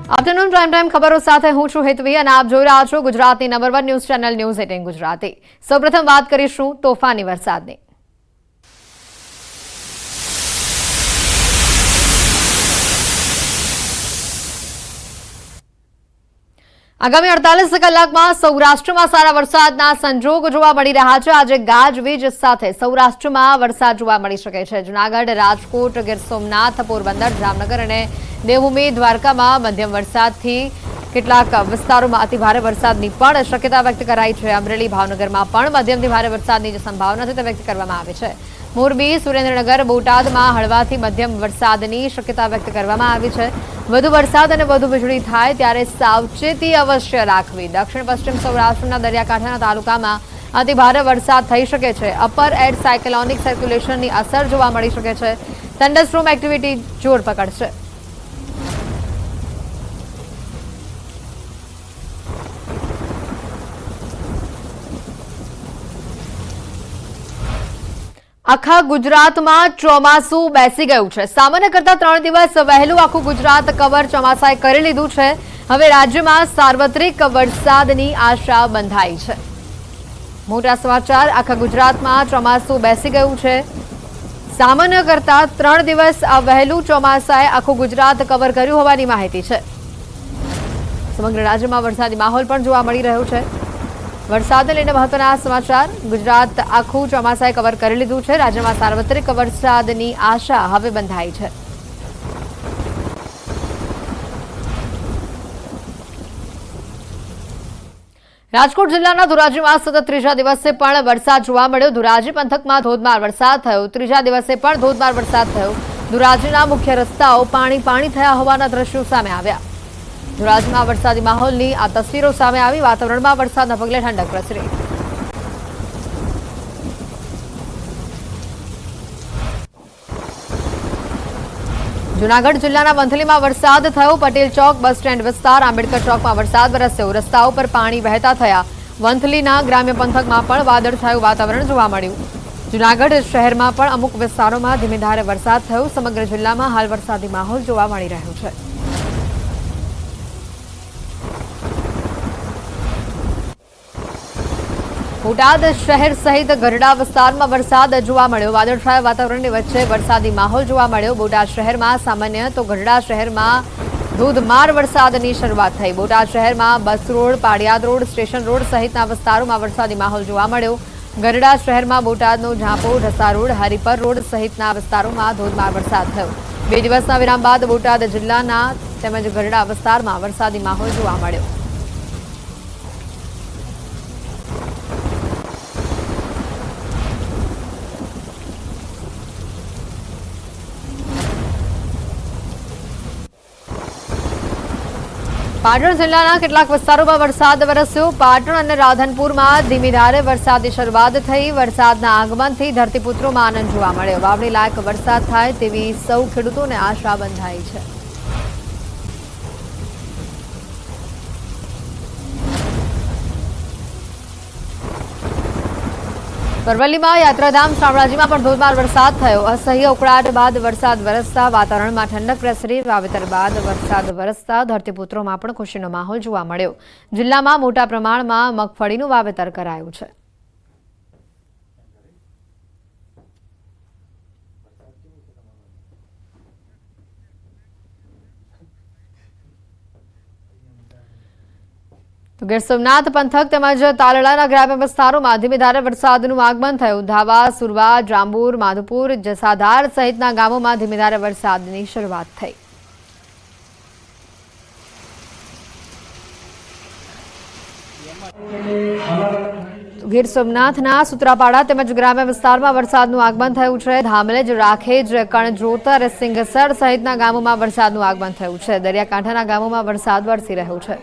Afternoon prime time खबरों સાથે હું છું હેતવી અને આપ જોઈ રહ્યા છો ગુજરાતની number 1 news channel news 18 Gujarati. સૌપ્રથમ વાત કરીશું તોફાની વરસાદની। આગામી 48 કલાકમાં સૌરાષ્ટ્રમાં સારા વરસાદના સંજોગ જોવા મળી રહ્યા છે। આજે ગાજવીજ સાથે સૌરાષ્ટ્રમાં વરસાદ જોવા મળી શકે છે। જૂનાગઢ, રાજકોટ, ગીર સોમનાથ, પોરબંદર, જામનગર અને દેવભૂમિ દ્વારકામાં મધ્યમ વરસાદથી કેટલાક વિસ્તારોમાં અતિભારે વરસાદની પણ શક્યતા વ્યક્ત કરાઈ છે। અમરેલી, ભાવનગરમાં પણ મધ્યમથી ભારે વરસાદની જે સંભાવના છે તે વ્યક્ત કરવામાં આવી છે। મોરબી, સુરેન્દ્રનગર, બોટાદમાં હળવાથી મધ્યમ વરસાદની શક્યતા વ્યક્ત કરવામાં આવી છે। વધુ વરસાદ અને વધુ વીજળી થાય ત્યારે સાવચેતી અવશ્ય રાખવી। દક્ષિણ પશ્ચિમ સૌરાષ્ટ્રના દરિયાકાંઠાના તાલુકામાં અતિભારે વરસાદ થઈ શકે છે। અપર એર સાયક્લોનિક સર્ક્યુલેશનની અસર જોવા મળી શકે છે। થંડરસ્ટ્રોમ એક્ટિવિટી જોર પકડશે। આખા ગુજરાતમાં ચોમાસું બેસી ગયું છે। સામાન્ય કરતા 3 દિવસ વહેલું આખું ગુજરાત કવર ચોમાસાએ કરી લીધું છે। હવે રાજ્યમાં સાર્વત્રિક વરસાદની આશા બંધાઈ છે। મોટા સમાચાર, આખા ગુજરાતમાં ચોમાસું બેસી ગયું છે। સામાન્ય કરતા 3 દિવસ વહેલું ચોમાસાએ આખું ગુજરાત કવર કર્યું હોવાની માહિતી છે। સમગ્ર રાજ્યમાં વરસાદી માહોલ પણ જોવા મળી રહ્યો છે। વરસાદને લઈને મહત્વના સમાચાર, ગુજરાત આખું ચોમાસાએ કવર કરી લીધું છે। રાજ્યમાં સાર્વત્રિક વરસાદની આશા હવે બંધાઈ છે। રાજકોટ જિલ્લાના ધોરાજીમાં સતત ત્રીજા દિવસે પણ વરસાદ જોવા મળ્યો। ધોરાજી પંથકમાં ધોધમાર વરસાદ થયો। ત્રીજા દિવસે પણ ધોધમાર વરસાદ થયો। ધોરાજીના મુખ્ય રસ્તાઓ પાણી થયા હોવાના દ્રશ્યો સામે આવ્યા। ધોરાજીમાં વરસાદી માહોલની આ તસવીરો સામે આવી। વાતાવરણમાં વરસાદના પગલે ઠંડક પ્રસરી। જૂનાગઢ જિલ્લાના વંથલીમાં વરસાદ થયો। પટેલ ચોક, બસ સ્ટેન્ડ વિસ્તાર, આંબેડકર ચોકમાં વરસાદ વરસ્યો। રસ્તાઓ પર પાણી વહેતા થયા। વંથલીના ગ્રામ્ય પંથકમાં પણ વાદળછાયું વાતાવરણ જોવા મળ્યું। જૂનાગઢ શહેરમાં પણ અમુક વિસ્તારોમાં ધીમી ધારે વરસાદ થયો। સમગ્ર જિલ્લામાં હાલ વરસાદી માહોલ જોવા મળી રહ્યો છે। બોટાદ શહેર સહિત ગરડા વિસ્તારમાં વરસાદ જોવા મળ્યો। વાદળછાયા વાતાવરણની વચ્ચે વરસાદી માહોલ જોવા મળ્યો। બોટાદ શહેરમાં સામાન્ય તો ગરડા શહેરમાં ધોધમાર વરસાદની શરૂઆત થઈ। બોટાદ શહેરમાં બસ રોડ, પાડિયાદ રોડ, સ્ટેશન રોડ સહિતના વિસ્તારોમાં વરસાદી માહોલ જોવા મળ્યો। ગરડા શહેરમાં બોટાદનો ઝાંપો, ઢસા રોડ, હરિપર રોડ સહિતના વિસ્તારોમાં ધોધમાર વરસાદ થયો। 2 દિવસના વિરામ બાદ બોટાદ જિલ્લાના તેમજ ગરડા વિસ્તારમાં વરસાદી માહોલ જોવા મળ્યો। પાટણ જિલ્લાના કેટલાક વિસ્તારોમાં વરસાદ વરસ્યો। પાટણ અને રાધનપુરમાં ધીમી ધારે વરસાદની શરૂઆત થઈ। વરસાદના આગમનથી ધરતીપુત્રોમાં આનંદ જોવા મળ્યો। વાવણી લાયક વરસાદ થાય તેવી સૌ ખેડૂતોને આશા બંધાઈ છે। પરવલ્લીમાં યાત્રાધામ શામળાજીમાં પણ ધોધમાર વરસાદ થયો। અસહ્ય ઉકળાટ બાદ વરસાદ વરસતા વાતાવરણમાં ઠંડક પ્રસરી। વાવેતર બાદ વરસાદ વરસતા ધરતીપુત્રોમાં પણ ખુશીનો માહોલ જોવા મળ્યો। જિલ્લામાં મોટા પ્રમાણમાં મગફળીનું વાવેતર કરાયું છે। ગીર સોમનાથ પંથક તેમજ તાલાળાના ગ્રામ્ય વિસ્તારોમાં ધીમી ધારે વરસાદનું આગમન થયું। ધાવા, સુરવા, જાંબુર, માધુપુર, જસાધાર સહિતના ગામોમાં ધીમી ધારે વરસાદની શરૂઆત થઈ। ગીર સોમનાથના સુત્રાપાડા તેમજ ગ્રામ્ય વિસ્તારમાં વરસાદનું આગમન થયું છે। ધામલેજ, રાખેજ, કણજોતર, સિંગસર સહિતના ગામોમાં વરસાદનું આગમન થયું છે। દરિયાકાંઠાના ગામોમાં વરસાદ વરસી રહ્યો છે।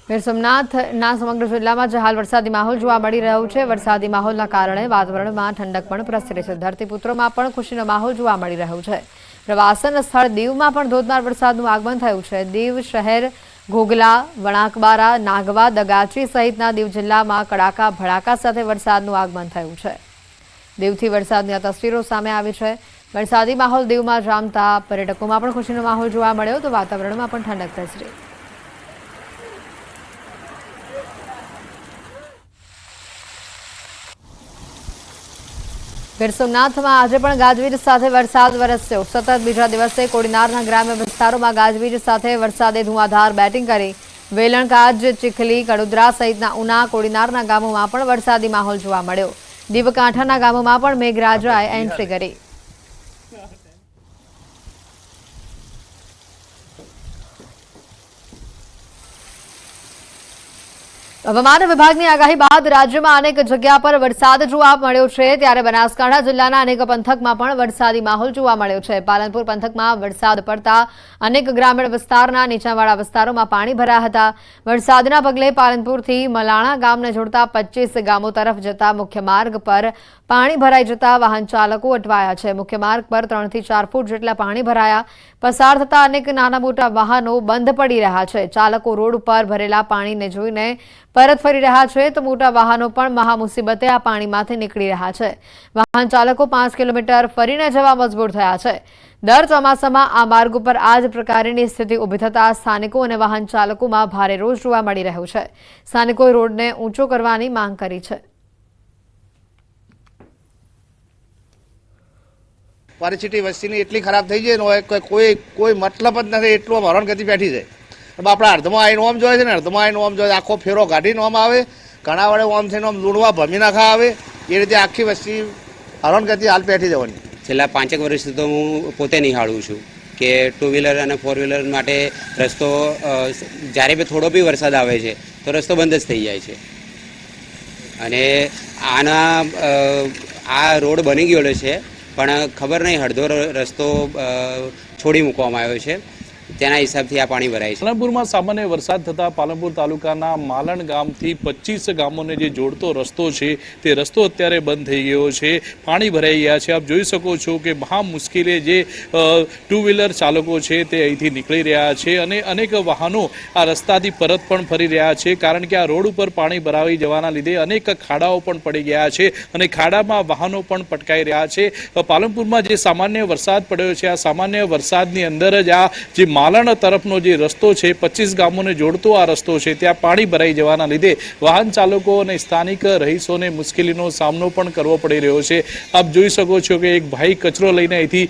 ગીર સોમનાથના સમગ્ર જિલ્લામાં હાલ વરસાદી માહોલ જોવા મળી રહ્યો છે। વરસાદી માહોલના કારણે વાતાવરણમાં ઠંડક પણ પ્રસરી છે। ધરતીપુત્રોમાં પણ ખુશીનો માહોલ જોવા મળી રહ્યો છે। પ્રવાસન સ્થળ દીવમાં પણ ધોધમાર વરસાદનું આગમન થયું છે। દીવ શહેર, ઘોઘલા, વણાકબારા, નાગવા, દગાચી સહિતના દીવ જિલ્લામાં કડાકા ભડાકા સાથે વરસાદનું આગમન થયું છે। દીવથી વરસાદની આ તસવીરો સામે આવી છે। વરસાદી માહોલ દીવમાં જામતા પર્યટકોમાં પણ ખુશીનો માહોલ જોવા મળ્યો તો વાતાવરણમાં પણ ઠંડક પ્રસરી। ગીર સોમનાથમાં આજે પણ ગાજવીજ સાથે વરસાદ વરસ્યો। સતત બીજા દિવસે કોડીનારના ગ્રામ્ય વિસ્તારોમાં ગાજવીજ સાથે વરસાદે ધુઆધાર બેટિંગ કરી। વેલણ, કાજ, ચીખલી, કડોદરા સહિતના ઉના, કોડીનારના ગામોમાં પણ વરસાદી માહોલ જોવા મળ્યો। દીવ કાંઠાના ગામોમાં પણ મેઘરાજાએ એન્ટ્રી કરી। હવામાન વિભાગની આગાહી બાદ રાજ્યમાં અનેક જગ્યા પર વરસાદ જોવા મળ્યો છે, ત્યારે બનાસકાંઠા જિલ્લાના અનેક પંથકમાં પણ વરસાદી માહોલ જોવા મળ્યો છે। પાલનપુર પંથકમાં વરસાદ પડતા અનેક ગ્રામીણ વિસ્તારના નીચાણવાળા વિસ્તારોમાં પાણી ભરાયા હતા। વરસાદના પગલે પાલનપુરથી મલાણા ગામને જોડતા 25 ગામો તરફ જતા મુખ્ય માર્ગ પર પાણી ભરાઈ જતા વાહન ચાલકો અટવાયા છે। મુખ્ય માર્ગ પર 3 થી 4 ફૂટ જેટલા પાણી ભરાયા। પસાર થતા અનેક નાના મોટા વાહનો બંધ પડી રહ્યા છે। ચાલકો રોડ ઉપર ભરેલા પાણીને જોઈને પરત ફરી રહ્યા છે તો મોટા વાહનો પણ મહામુસીબતે આ પાણીમાંથી નીકળી રહ્યા છે। વાહન ચાલકો 5 કિલોમીટર ફરીને જવા મજબૂર થયા છે। દર ચોમાસામાં આ માર્ગ ઉપર આ જ પ્રકારની સ્થિતિ ઊભી થતા સ્થાનિકો અને વાહન ચાલકોમાં ભારે રોષ જોવા મળી રહ્યો છે। સ્થાનિકોએ રોડને ઊંચો કરવાની માંગ કરી છે। પરિસ્થિતિ વસ્તીની એટલી ખરાબ થઈ જાય ને કોઈ મતલબ જ નથી, એટલું હરણગતિ બેઠી જાય। આપણા અર્ધમાં આવીને ઓમ જોઈએ છે ને અર્ધમાં આવીને ઓમ જોઈએ, આખો ફેરો કાઢીને ઓમ આવે, ઘણા વડે ઓમ થઈને ઓમ લૂણવા ભમી નાખા આવે, એ રીતે આખી વસ્તી હરણગતિ હાલ બેઠી જવાની। છેલ્લા 5 વર્ષથી તો હું પોતે નિહાળું છું કે 2 વ્હીલર અને 4 વ્હીલર માટે રસ્તો જ્યારે બી થોડો બી વરસાદ આવે છે તો રસ્તો બંધ જ થઈ જાય છે। અને આ રોડ બની ગયો છે પણ ખબર નહીં અડધો રસ્તો છોડી મૂકવામાં આવ્યો છે, તેના હિસાબથી આ પાણી ભરાય છે। પાલનપુરમાં સામાન્ય વરસાદ થતા પાલનપુર તાલુકાના માલણ ગામથી 25 ગામોને જે જોડતો રસ્તો છે તે રસ્તો અત્યારે બંધ થઈ ગયો છે, પાણી ભરાઈ ગયા છે। આપ જોઈ શકો છો કે મહા મુશ્કેલે જે 2 વ્હીલર ચાલકો છે તે અહીંથી નીકળી રહ્યા છે અને અનેક વાહનો આ રસ્તાથી પરત પણ ફરી રહ્યા છે, કારણ કે આ રોડ ઉપર પાણી ભરાઈ જવાના લીધે અનેક ખાડાઓ પણ પડી ગયા છે અને ખાડામાં વાહનો પણ પટકાઈ રહ્યા છે। પાલનપુરમાં જે સામાન્ય વરસાદ પડ્યો છે આ સામાન્ય વરસાદની અંદર જ આ જે માલણ તરફનો જે રસ્તો છે 25 ગામોને જોડતો આ રસ્તો છે ત્યાં પાણી ભરાઈ જવાના લીધે વાહન ચાલકો અને સ્થાનિક રહીશોને મુશ્કેલીનો સામનો પણ કરવો પડી રહ્યો છે। આપ જોઈ શકો છો કે એક ભાઈ કચરો લઈને અહીંથી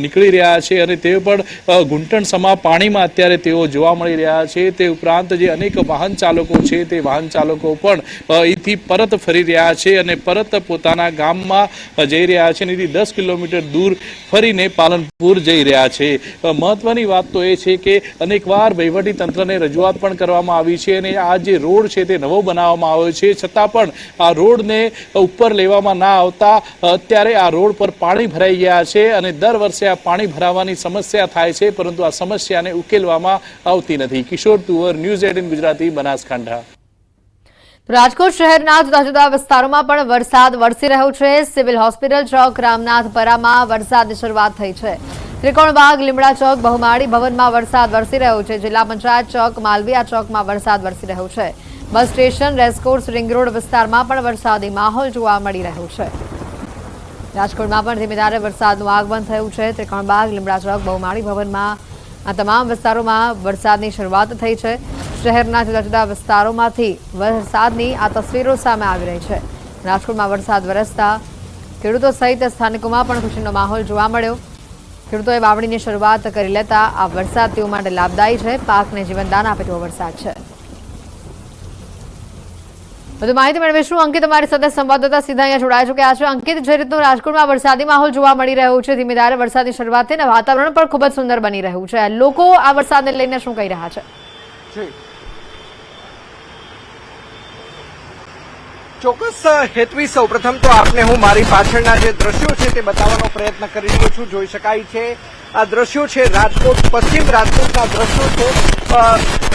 નીકળી રહ્યા છે અને તેઓ પણ ઘૂંટણ સમા પાણીમાં અત્યારે તેઓ જોવા મળી રહ્યા છે। તે ઉપરાંત જે અનેક વાહન ચાલકો છે તે વાહન ચાલકો પણ અહીંથી પરત ફરી રહ્યા છે અને પરત પોતાના ગામમાં જઈ રહ્યા છે અને 10 કિલોમીટર દૂર ફરીને પાલનપુર જઈ રહ્યા છે। મહત્વની વાત તો એ છે કે અનેકવાર વહીવટી તંત્રને રજૂઆત પણ કરવામાં આવી છે અને આ જે રોડ છે તે નવો બનાવવામાં આવ્યો છે, છતાં પણ આ રોડને ઉપર લેવામાં ના આવતા અત્યારે આ રોડ પર પાણી ભરાઈ ગયા છે અને દર વર્ષે આ પાણી ભરાવાની સમસ્યા થાય છે, પરંતુ આ સમસ્યાને ઉકેલવામાં આવતી નથી। કિશોર તુવર, ન્યૂઝ 18 ગુજરાતી, બનાસકાંઠા। રાજકોટ શહેરના જુદા જુદા વિસ્તારોમાં પણ વરસાદ વરસી રહ્યો છે। સિવિલ હોસ્પિટલ ચોક રામનાથપરામાં વરસાદની શરૂઆત થઈ છે। ત્રિકોણબાગ, લીમડા ચોક, બહુમાળી ભવનમાં વરસાદ વરસી રહ્યો છે। જિલ્લા પંચાયત ચોક, માલવીયા ચોકમાં વરસાદ વરસી રહ્યો છે। Bus station, racecourse, ring road વિસ્તારમાં પણ વરસાદી માહોલ જોવા મળી રહ્યો છે। રાજકોટમાં પણ ધીમે ધારે વરસાદનું આગમન થયું છે। ત્રિકોણબાગ, લીમડા ચોક, બહુમાળી ભવનમાં આ તમામ વિસ્તારોમાં વરસાદની શરૂઆત થઈ છે। શહેરના જુદા જુદા વિસ્તારોમાંથી વરસાદની આ તસવીરો સામે આવી રહી છે। રાજકોટમાં વરસાદ વરસતા ખેડૂતો સહિત સ્થાનિકોમાં પણ ખુશીનો માહોલ જોવા મળ્યો। ખેડૂતોએ વાવણીની શરૂઆત કરી લેતા આ વરસાદ તેઓ માટે લાભદાયી છે। પાકને જીવનદાન આપે તેવો વરસાદ છે। વધુ માહિતી મેળવીશું। અંકિત અમારી સાથે સંવાદદાતા સીધા અહીંયા જોડાઈ ચૂક્યા છે। અંકિત, જે રીતનું રાજકોટમાં વરસાદી માહોલ જોવા મળી રહ્યો છે, ધીમે ધારે વરસાદની શરૂઆત થઈને વાતાવરણ પણ ખૂબ જ સુંદર બની રહ્યું છે, લોકો આ વરસાદને લઈને શું કહી રહ્યા છે? ચોક્કસ હેતવી, સૌપ્રથમ તો આપને હું મારી પાછળના જે દ્રશ્યો છે તે બતાવવાનો પ્રયત્ન કરી રહ્યો છું। જોઈ શકાય છે આ દ્રશ્યો છે રાજકોટ, પશ્ચિમ રાજકોટના દ્રશ્યો છે।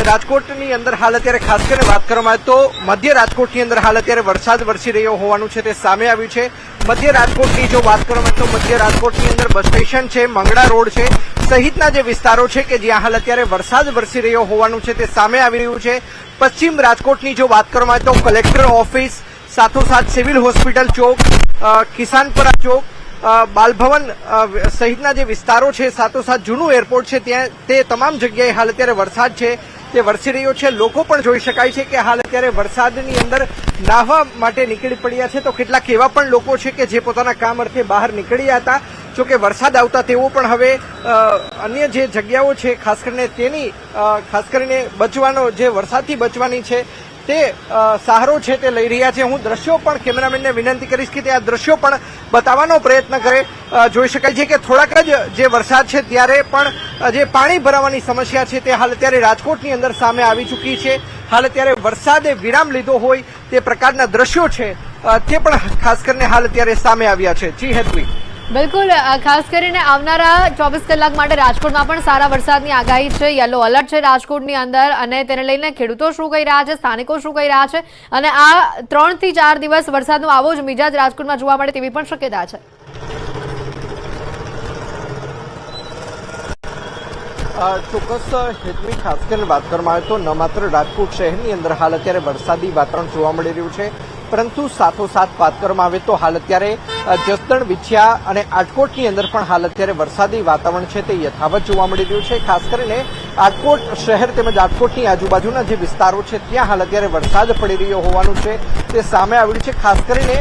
રાજકોટની અંદર હાલ અત્યારે ખાસ કરીને વાત કરવામાં આવે તો મધ્ય રાજકોટની અંદર હાલ અત્યારે વરસાદ વરસી રહ્યો હોવાનું છે તે સામે આવ્યું છે। મધ્ય રાજકોટની જો વાત કરવામાં આવે તો મધ્ય રાજકોટની અંદર બસ સ્ટેશન છે, મંગળા રોડ છે સહિતના જે વિસ્તારો છે કે જ્યાં હાલ અત્યારે વરસાદ વરસી રહ્યો હોવાનું છે તે સામે આવી રહ્યું છે। પશ્ચિમ રાજકોટની જો વાત કરવામાં આવે તો કલેક્ટર ઓફિસ સાથોસાથ સિવિલ હોસ્પિટલ ચોક, કિસાનપરા ચોક, બાલભવન સહિતના જે વિસ્તારો છે, સાથોસાથ જૂનું એરપોર્ટ છે, ત્યાં તે તમામ જગ્યાએ હાલ અત્યારે વરસાદ છે તે વરસી રહ્યો છે. લોકો પણ જોઈ શકાય છે કે હાલ અત્યારે વરસાદની અંદર નાહવા માટે નીકળી પડ્યા છે. તો કેટલાક એવા પણ લોકો છે કે જે પોતાના કામ અર્થે બહાર નીકળ્યા હતા, જો કે વરસાદ આવતા તેઓ પણ હવે અન્ય જે જગ્યાઓ છે ખાસ કરીને બચવાનો, જે વરસાદથી બચવાની છે તે સહારો છે તે લઈ રહ્યા છે. હું દ્રશ્યો પણ કેમેરામેનને વિનંતી કરીશ કે તે આ દ્રશ્યો પણ બતાવવાનો પ્રયત્ન કરે. જોઈ શકાય છે કે થોડાક જ જે વરસાદ છે ત્યારે પણ જે પાણી ભરાવાની સમસ્યા છે તે હાલ અત્યારે રાજકોટની અંદર સામે આવી ચૂકી છે. હાલ અત્યારે વરસાદે વિરામ લીધો હોય તે પ્રકારના દ્રશ્યો છે તે પણ ખાસ કરીને હાલ અત્યારે સામે આવ્યા છે. જી હેતવી. બિલકુલ, ખાસ કરીને આવનારા 24 કલાક માટે રાજકોટમાં પણ સારા વરસાદની આગાહી છે. યલો એલર્ટ છે રાજકોટની અંદર, અને તેને લઈને ખેડૂતો શું કહી રહ્યા છે, સ્થાનિકો શું કહી રહ્યા છે, અને આ 3 થી 4 દિવસ વરસાદનો આવો જ મિજાજ રાજકોટમાં જોવા મળે તેવી પણ શક્યતા છે. ચોક્કસ હેતવી, ખાસ કરીને વાત કરવામાં આવે તો ન માત્ર રાજકોટ શહેરની અંદર હાલ અત્યારે વરસાદી વાતાવરણ જોવા મળી રહ્યું છે, પરંતુ સાથોસાથ વાત કરવામાં આવે તો હાલ અત્યારે જસદણ, વિછિયા અને આટકોટની અંદર પણ હાલ અત્યારે વરસાદી વાતાવરણ છે તે યથાવત જોવા મળી રહ્યું છે. ખાસ કરીને આટકોટ શહેર તેમજ આટકોટની આજુબાજુના જે વિસ્તારો છે ત્યાં હાલ અત્યારે વરસાદ પડી રહ્યો હોવાનું છે તે સામે આવ્યું છે. ખાસ કરીને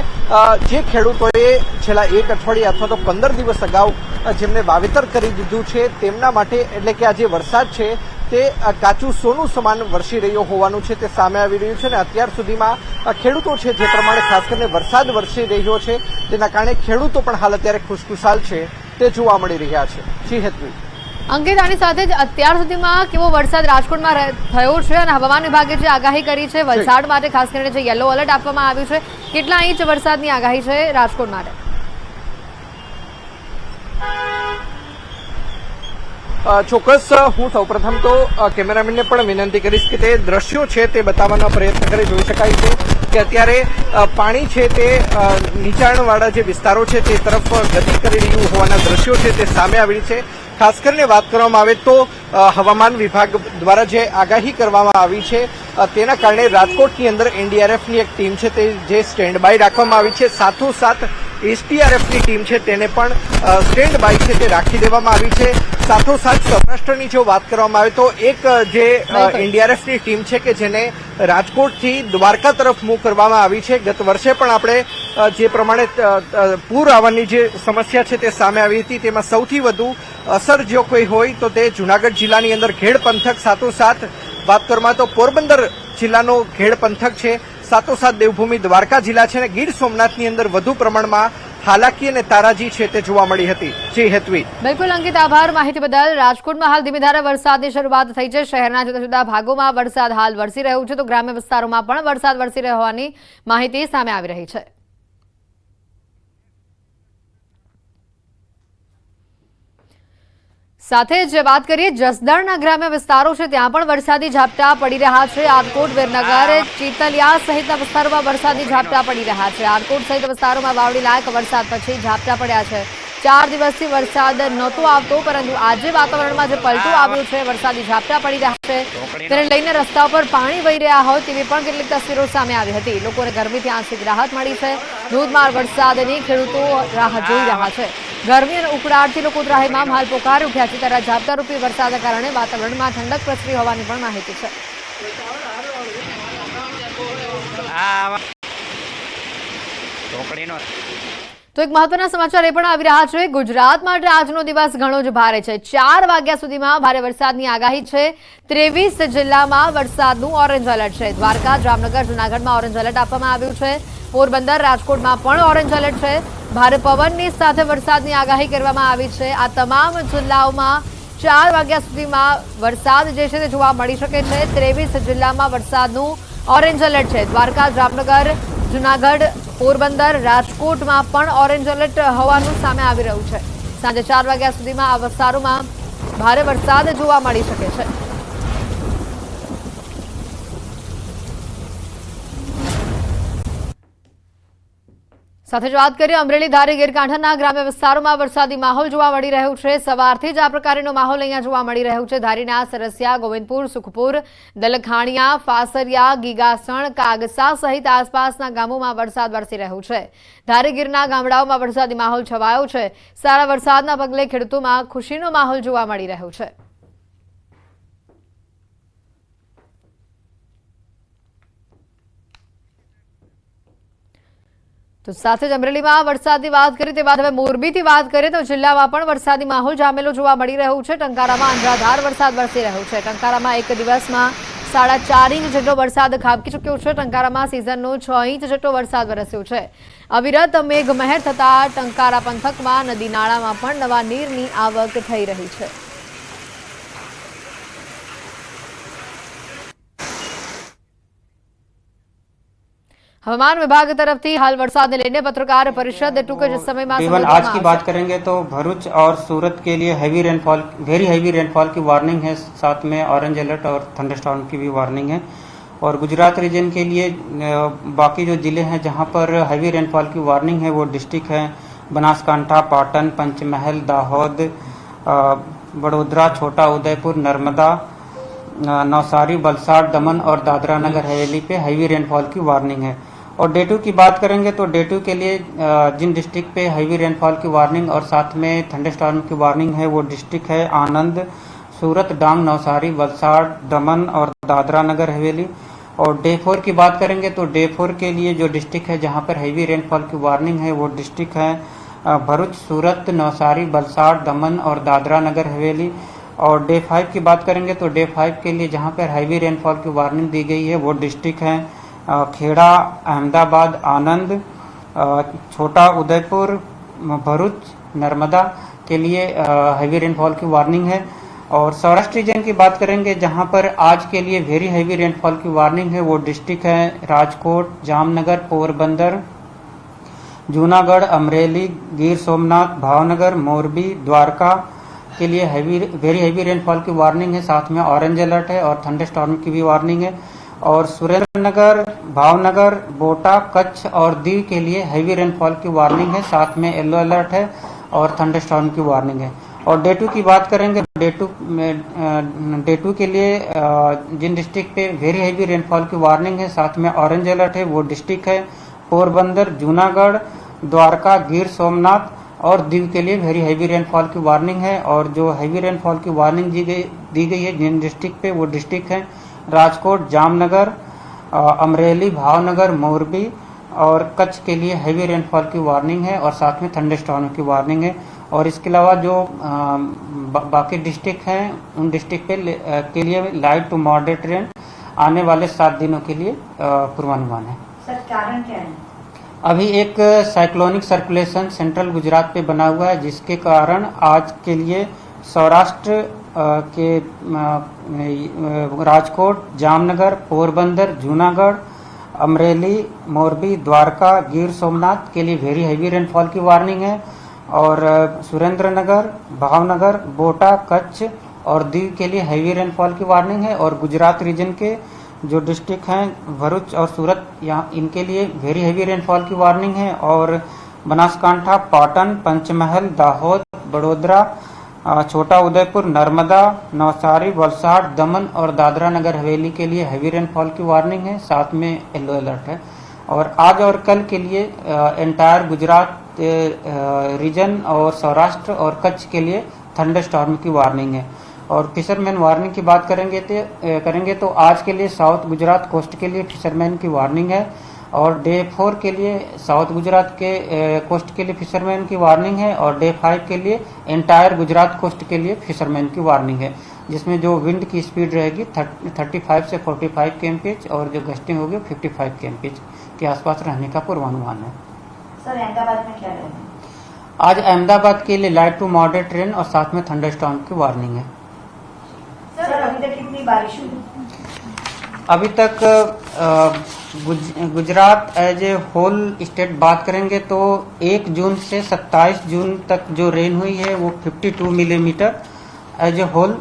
જે ખેડૂતોએ છેલ્લા 1 અઠવાડિયા અથવા તો 15 દિવસ અગાઉ જેમને વાવેતર કરી દીધું છે તેમના માટે, એટલે કે આ જે વરસાદ છે તે કાચું સોનું સમાન વરસી રહ્યો હોવાનું છે તે સામે આવી રહ્યું છે. અને અત્યાર સુધીમાં ખેડૂતો છે જે પ્રમાણે ખાસ કરીને વરસાદ વરસી રહ્યો છે તેના કારણે ખેડૂતો પણ હાલ અત્યારે ખુશખુશાલ છે તે જોવા મળી રહ્યા છે. જી હેતવી. અંકિત, આની સાથે જ અત્યાર સુધીમાં કેવો વરસાદ રાજકોટમાં થયો છે, અને હવામાન વિભાગે જે આગાહી કરી છે વલસાડ માટે, ખાસ કરીને જે યલો એલર્ટ આપવામાં આવ્યું છે, કેટલા ઇંચ વરસાદની આગાહી છે રાજકોટ માટે? ચોક્કસ, હું સૌપ્રથમ તો કેમેરામેનને પણ વિનંતી કરીશ કે તે દ્રશ્યો છે તે બતાવવાનો પ્રયત્ન કરે. જોઈ શકાય છે કે અત્યારે પાણી છે તે નીચાણવાળા જે વિસ્તારો છે તે તરફ ગતિ કરી રહ્યું હોવાના દ્રશ્યો છે તે સામે આવી છે. ખાસ કરીને વાત કરવામાં આવે તો હવામાન વિભાગ દ્વારા જે આગાહી કરવામાં આવી છે તેના કારણે રાજકોટની અંદર એનડીઆરએફની એક ટીમ છે તે જે સ્ટેન્ડ બાય રાખવામાં આવી છે, સાથોસાથ એસડીઆરએફની ટીમ છે તેને પણ સ્ટેન્ડ બાય છે તે રાખી દેવામાં આવી છે. સાથોસાથ સૌરાષ્ટ્રની જો વાત કરવામાં આવે તો એક જે એનડીઆરએફની ટીમ છે કે જેને રાજકોટથી દ્વારકા તરફ મૂવ કરવામાં આવી છે. ગત વર્ષે પણ આપણે જે પ્રમાણે પૂર આવવાની જે સમસ્યા છે તે સામે આવી હતી, તેમાં સૌથી વધુ અસર જો કોઈ હોય તો તે જૂનાગઢ જિલ્લાની અંદર ઘેડ પંથક, સાથોસાથ વાત કરવામાં તો પોરબંદર જિલ્લાનો ઘેડ પંથક છે, સાથોસાથ દેવભૂમિ દ્વારકા જિલ્લા છે, અને ગીર સોમનાથની અંદર વધુ પ્રમાણમાં હાલાકી અને તારાજી છે તે જોવા મળી હતી. જી હેતવી. બિલકુલ અંકિત, આભાર માહિતી બદલ. રાજકોટમાં હાલ ધીમી ધારે વરસાદની શરૂઆત થઈ છે. શહેરના જુદા જુદા ભાગોમાં વરસાદ હાલ વરસી રહ્યો છે, તો ગ્રામ્ય વિસ્તારોમાં પણ વરસાદ વરસી રહ્યો હોવાની માહિતી સામે આવી રહી છે. સાથે જ વાત કરીએ જસદણના ગ્રામ્ય વિસ્તારો છે ત્યાં પણ વરસાદી ઝાપટા પડી રહ્યા છે. આટકોટ, વિરનગર, ચીતલિયા સહિતના વિસ્તારોમાં વરસાદી ઝાપટા પડી રહ્યા છે. આટકોટ સહિત વિસ્તારોમાં વાવડી લાયક વરસાદ પછી ઝાપટા પડ્યા છે. 4 દિવસથી વરસાદ નહોતો આવતો, પરંતુ આજે વાતાવરણમાં જે પલટો આવ્યો છે, વરસાદી ઝાપટા પડી રહ્યા છે, તેને લઈને રસ્તા પર પાણી વહી રહ્યા હોય તેવી પણ કેટલીક તસવીરો સામે આવી હતી. લોકોને ગરમીથી આંશિક રાહત મળી છે. ધોધમાર વરસાદની ખેડૂતો રાહ જોઈ રહ્યા છે. ગરમી અને ઉકળાટથી લોકો ત્રાહિમામ હાલ પોકારી ઉઠ્યા છે, ત્યારે ઝાપટારૂપી વરસાદના કારણે વાતાવરણમાં ઠંડક પ્રસરી હોવાની પણ માહિતી છે. તો એક મહત્વના સમાચાર એ પણ આવી રહ્યા છે. ગુજરાત માટે આજનો દિવસ ઘણો જ ભારે છે. 4 વાગ્યા સુધીમાં ભારે વરસાદની આગાહી છે. 23 જિલ્લામાં વરસાદનું ઓરેન્જ એલર્ટ છે. દ્વારકા, જામનગર, જૂનાગઢમાં ઓરેન્જ એલર્ટ આપવામાં આવ્યું છે. પોરબંદર, રાજકોટમાં પણ ઓરેન્જ એલર્ટ છે. ભારે પવનની સાથે વરસાદની આગાહી કરવામાં આવી છે. આ તમામ જિલ્લાઓમાં 4 વાગ્યા સુધીમાં વરસાદ જે છે તે જોવા મળી શકે છે. 23 જિલ્લામાં વરસાદનું ઓરેન્જ એલર્ટ છે. દ્વારકા, જામનગર, જૂનાગઢ, પોરબંદર, રાજકોટમાં પણ ઓરેન્જ એલર્ટ હોવાનું સામે આવી રહ્યું છે. સાંજે 4 વાગ્યા સુધીમાં આ વિસ્તારોમાં ભારે વરસાદ જોવા મળી શકે છે. સાથે જ વાત કરીએ અમરેલી ધારી ગીરકાંઠાના ગ્રામ્ય વિસ્તારોમાં વરસાદી માહોલ જોવા મળી રહ્યો છે। સવારથી જ આ પ્રકારનો માહોલ અહીંયા જોવા મળી રહ્યો છે। ધારીના સરસિયા, ગોવિંદપુર, સુખપુર, દલખાણીયા, ફાસરિયા, ગીગાસણ, કાગસા સહિત આસપાસના ગામોમાં વરસાદ વરસી રહ્યો છે। ધારી ગીરના ગામડાઓમાં વરસાદી માહોલ છવાયો છે। સારા વરસાદના પગલે ખેડૂતોમાં ખુશીનો માહોલ જોવા મળી રહ્યો છે। તો સાથે જ અમરેલીમાં વરસાદની વાત કરી તે બાદ હવે મોરબીથી વાત કરીએ તો જિલ્લામાં પણ વરસાદી માહોલ જામેલો જોવા મળી રહ્યો છે। ટંકારામાં અનરાધાર વરસાદ વરસી રહ્યો છે। ટંકારામાં એક દિવસમાં 4.5 ઇંચ જેટલો વરસાદ ખાબકી ચૂક્યો છે। ટંકારામાં સિઝનનો 6 ઇંચ જેટલો વરસાદ વરસ્યો છે। અવિરત મેઘમહેર થતા ટંકારા પંથકમાં નદી નાળામાં પણ નવા નીરની આવક થઈ રહી છે। हवामान विभाग तरफ थी हाल वरसाद ने लेने पत्रकार परिषद टूंक ज समय में केवल आज की बात करेंगे तो भरूच और सूरत के लिए heavy rainfall, very heavy rainfall की वार्निंग है। साथ में ऑरेंज अलर्ट और थंडरस्टॉर्म की भी वार्निंग है। और गुजरात रीजन के लिए बाकी जो जिले हैं जहां पर हैवी रेनफॉल की वार्निंग है वो डिस्ट्रिक्ट है बनासकांठा, पाटन, पंचमहल, दाहोद, बड़ोदरा, छोटा उदयपुर, नर्मदा, नौसारी, वलसाड़, दमन और दादरा नगर हवेली पे हैवी रेनफॉल की वार्निंग है। और डे 2 की बात करेंगे तो डे 2 के लिए जिन डिस्ट्रिक्ट पे हैवी रेनफॉल की वार्निंग और साथ में थंडरस्टॉर्म की वार्निंग है वो डिस्ट्रिक्ट है आनंद, सूरत, डांग, नौसारी, वलसाड़, दमन और दादरा नगर हवेली। और डे 4 की बात करेंगे तो डे 4 के लिए जो डिस्ट्रिक्ट है जहां पर हैवी रेनफॉल की वार्निंग है वो डिस्ट्रिक्ट है भरूच, सूरत, नौसारी, वलसाड़, दमन और दादरा नगर हवेली। और डे 5 की बात करेंगे तो डे 5 के लिए जहां पर हैवी रेनफॉल की वार्निंग दी गई है वो डिस्ट्रिक्ट है खेड़ा, अहमदाबाद, आनंद, छोटा उदयपुर, भरूच, नर्मदा के लिए हैवी रेनफॉल की वार्निंग है। और सौराष्ट्र रीजन की बात करेंगे जहां पर आज के लिए वेरी हैवी रेनफॉल की वार्निंग है वो डिस्ट्रिक्ट है राजकोट, जामनगर, पोरबंदर, जूनागढ़, अमरेली, गिर सोमनाथ, भावनगर, मोरबी, द्वारका के लिए वेरी हैवी रेनफॉल की वार्निंग है। साथ में ऑरेंज अलर्ट है और थंडरस्टॉर्म की भी वार्निंग है। और सुरेंद्रनगर, भावनगर, बोटा, कच्छ और दीव के लिए हैवी रेनफॉल की वार्निंग है। साथ में येलो अलर्ट है और थंडरस्टॉर्म की वार्निंग है। और डे 2 की बात करेंगे डे 2 के लिए जिन डिस्ट्रिक्ट पे वेरी हैवी रेनफॉल की वार्निंग है साथ में ऑरेंज अलर्ट है वो डिस्ट्रिक्ट है पोरबंदर, जूनागढ़, द्वारका, गिर सोमनाथ और दीव के लिए वेरी हैवी रेनफॉल की वार्निंग है। और जो हैवी रेनफॉल की वार्निंग दी गई है जिन डिस्ट्रिक्ट पे वो डिस्ट्रिक्ट है राजकोट, जामनगर, अमरेली, भावनगर, मोरबी और कच्छ के लिए हैवी रेनफॉल की वार्निंग है और साथ में थंडरस्टॉर्म की वार्निंग है। और इसके अलावा जो बाकी डिस्ट्रिक्ट हैं उन डिस्ट्रिक्ट के लिए लाइट टू मॉडरेट रेन आने वाले 7 दिनों के लिए पूर्वानुमान है। सर कारण क्या है? अभी एक साइक्लोनिक सर्कुलेशन सेंट्रल गुजरात पे बना हुआ है जिसके कारण आज के लिए सौराष्ट्र के राजकोट, जामनगर, पोरबंदर, जूनागढ़, अमरेली, मोरबी, द्वारका, गिर सोमनाथ के लिए वेरी हैवी रेनफॉल की वार्निंग है। और सुरेंद्रनगर, भावनगर, बोटा, कच्छ और दीव के लिए हैवी रेनफॉल की वार्निंग है। और गुजरात रीजन के जो डिस्ट्रिक्ट हैं भरूच और सूरत यहाँ इनके लिए वेरी हैवी रेनफॉल की वार्निंग है। और बनासकांठा, पाटन, पंचमहल, दाहोद, बड़ोदरा, छोटा उदयपुर, नर्मदा, नौसारी, वलसाड़, दमन और दादरा नगर हवेली के लिए हैवी रेनफॉल की वार्निंग है। साथ में येलो अलर्ट है। और आज और कल के लिए एंटायर गुजरात रीजन और सौराष्ट्र और कच्छ के लिए थंडरस्टॉर्म की वार्निंग है। और फिशरमैन वार्निंग की बात करेंगे तो आज के लिए साउथ गुजरात कोस्ट के लिए फिशरमैन की वार्निंग है। और डे 4 के लिए साउथ गुजरात के कोस्ट के लिए फिशरमैन की वार्निंग है। और डे 5 के लिए एंटायर गुजरात कोस्ट के लिए फिशरमैन की वार्निंग है जिसमें जो विंड की स्पीड रहेगी 35 से 45 kmph और जो गस्टिंग होगी 55 kmph के आसपास रहने का पूर्वानुमान है। सर अहमदाबाद में क्या रहेगा? आज अहमदाबाद के लिए लाइट टू मॉडरेट रेन और साथ में थंडरस्टॉर्म की वार्निंग है। सर अभी तक कितनी बारिश हुई? अभी तक Gujarat as a whole state बात करेंगे तो 1 जून से 27 जून तक जो रेन हुई है वो 52 millimetre as a whole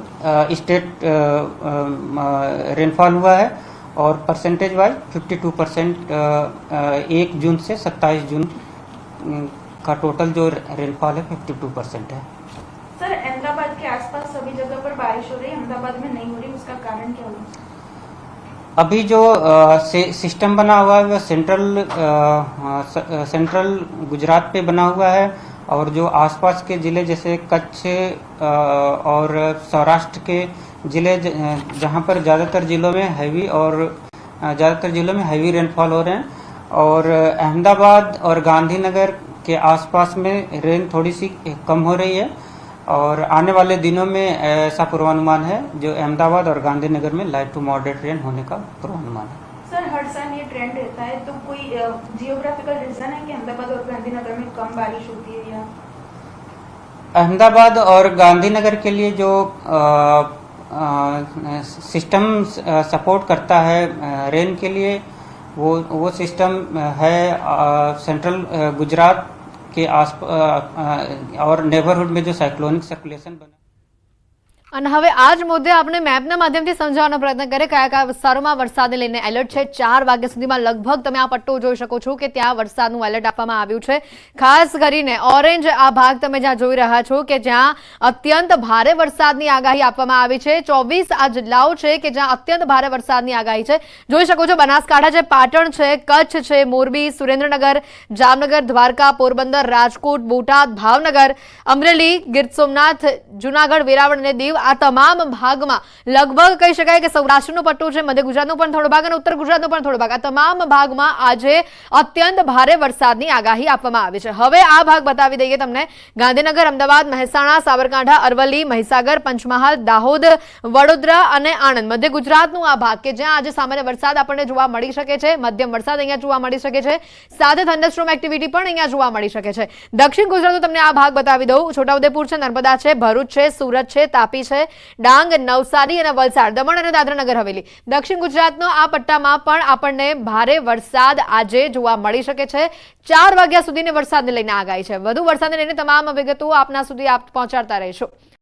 state rainfall हुआ है। और परसेंटेज वाइज 52% 1 जून से 27 जून का टोटल जो रेनफॉल है 52% है। सर अहमदाबाद के आसपास सभी जगह पर बारिश हो रही है, अहमदाबाद में नहीं हो रही, उसका कारण क्या होगा? अभी जो सिस्टम बना हुआ है वह सेंट्रल गुजरात पे बना हुआ है, और जो आसपास के जिले जैसे कच्छ और सौराष्ट्र के जिले जहां पर ज़्यादातर जिलों में हैवी रेनफॉल हो रहे हैं, और अहमदाबाद और गांधीनगर के आसपास में रेन थोड़ी सी कम हो रही है, और आने वाले दिनों में ऐसा पूर्वानुमान है जो अहमदाबाद और गांधीनगर में लाइट टू मॉडरेट रेन होने का पूर्वानुमान है। सर हर साल ये ट्रेंड रहता है, तो कोई जियोग्राफिकल रीजन है कि अहमदाबाद और गांधीनगर में कम बारिश होती है या? अहमदाबाद और गांधीनगर के लिए जो सिस्टम सपोर्ट करता है रेन के लिए, वो सिस्टम है सेंट्रल गुजरात के आस और नेबरहुड में जो साइक्लोनिक सर्कुलेशन बना। અને હવે આ જ મુદ્દે આપણે મેપના માધ્યમથી સમજાવવાનો પ્રયત્ન કરીએ કયા કયા વિસ્તારોમાં વરસાદને લઈને એલર્ટ છે। 4 વાગ્યા સુધીમાં લગભગ તમે આ પટ્ટો જોઈ શકો છો કે ત્યાં વરસાદનું એલર્ટ આપવામાં આવ્યું છે। ખાસ કરીને ઓરેન્જ આ ભાગ તમે જ્યાં જોઈ રહ્યા છો કે જ્યાં અત્યંત ભારે વરસાદની આગાહી આપવામાં આવી છે। 24 આ જિલ્લાઓ છે કે જ્યાં અત્યંત ભારે વરસાદની આગાહી છે। જોઈ શકો છો બનાસકાંઠા છે, પાટણ છે, કચ્છ છે, મોરબી, સુરેન્દ્રનગર, જામનગર, દ્વારકા, પોરબંદર, રાજકોટ, બોટાદ, ભાવનગર, અમરેલી, ગીર સોમનાથ, જૂનાગઢ, વેરાવળ અને દીવ આ તમામ ભાગમાં લગભગ કહી શકાય કે સૌરાષ્ટ્રનો પટ્ટો છે, મધ્ય ગુજરાતનો પણ થોડો ભાગ અને ઉત્તર ગુજરાતનો પણ થોડો ભાગ, આ તમામ ભાગમાં આજે અત્યંત ભારે વરસાદની આગાહી આપવામાં આવી છે। હવે આ ભાગ બતાવી દઈએ તમને। ગાંધીનગર, અમદાવાદ, મહેસાણા, સાબરકાંઠા, અરવલ્લી, મહીસાગર, પંચમહાલ, દાહોદ, વડોદરા અને આણંદ, મધ્ય ગુજરાતનું આ ભાગ કે જ્યાં આજે સામાન્ય વરસાદ આપણને જોવા મળી શકે છે। મધ્યમ વરસાદ અહીંયા જોવા મળી શકે છે, સાથે થંડરસ્ટોર્મ એક્ટિવિટી પણ અહીંયા જોવા મળી શકે છે। દક્ષિણ ગુજરાતનો તમને આ ભાગ બતાવી દઉં। છોટાઉદેપુર છે, નર્મદા છે, ભરૂચ છે, સુરત છે, તાપી છે, ડાંગ, નવસારી અને વલસાડ, દમણ અને દાદરા નગર હવેલી, દક્ષિણ ગુજરાતનો આ પટ્ટામાં પણ આપણને ભારે વરસાદ આજે જોવા મળી શકે છે। 4 વાગ્યા સુધીની વરસાદને લઈને આગાહી છે। વધુ વરસાદને લઈને તમામ વિગતો આપના સુધી પહોંચાડતા રહીશું।